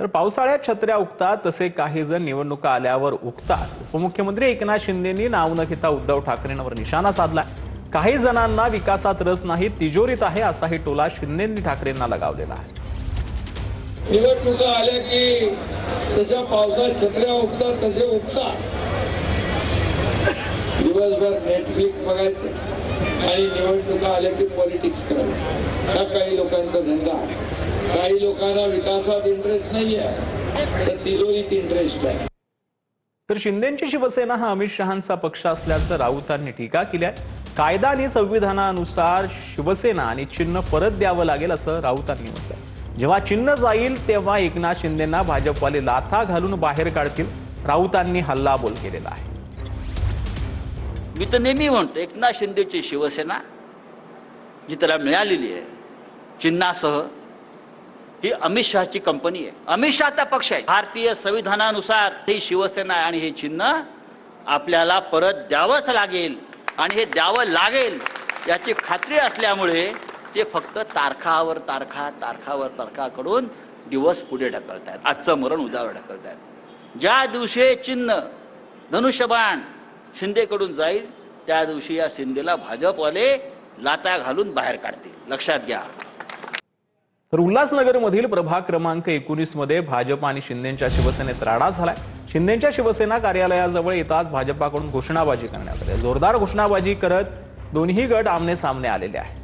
तर पावसाळ्यात छत्र्या उगतात तसे काही जण निवडणुका आल्यावर उगतात। उपमुख्यमंत्री एकनाथ शिंदेंनी नाव न घेता उद्धव ठाकरेंवर निशाणा साधलाय। काही जणांना विकासात रस नाही, तिजोरीत आहे असाही टोला शिंदेंनी ठाकरेंना लगावलेला आहे। निवडणुका आल्या की जशा पावसात छत्र्या उगतात तसे उगतात। दिवसभर नेटफ्लिक्स बघायचं आणि निवडणुका आल्या की पॉलिटिक्स करायचं। हा काही लोकांचा धंदा आहे। काही लोकांना विकासात इंटरेस्ट नाही आहे, तर तिजोरीत इंटरेस्ट आहे। तर शिंदेंची शिवसेना हा अमित शहांचा पक्ष असल्याचं राऊतांनी टीका केली आहे। कायदा आणि संविधानानुसार शिवसेना आणि चिन्ह परत द्यावं लागेल असं राऊतांनी म्हटलं। जेव्हा चिन्ह जाईल तेव्हा एकनाथ शिंदेंना भाजपवाले लाथा घालून बाहेर काढतील, राऊतांनी हल्लाबोल केलेला आहे। मी तर नेहमी म्हणतो एकनाथ शिंदेची शिवसेना जी त्याला मिळालेली आहे चिन्हासह, ही अमित शहाची कंपनी आहे, अमित शहाचा पक्ष आहे। भारतीय संविधानानुसार ही शिवसेना आणि हे चिन्ह आपल्याला परत द्यावंच लागेल आणि हे द्यावं लागेल याची खात्री असल्यामुळे ते फक्त तारखावर तारखा करून दिवस पुढे ढकलतायत। आजचं मरण उद्यावर ढकलतायत। ज्या दिवशी चिन्ह धनुष्यबाण शिंदेकडून जाईल त्या दिवशी या शिंदेला भाजपवाले लाता घालून बाहेर काढतील, लक्षात घ्या। तर उल्हासनगरमधील प्रभाग क्रमांक 19 मध्ये भाजप आणि शिंदेंच्या शिवसेनेत राडा झालाय। शिंदेंच्या शिवसेना कार्यालयाजवळ येताच भाजपाकडून घोषणाबाजी करण्यात आली। जोरदार घोषणाबाजी करत दोन्ही गट आमने सामने आलेले आहेत।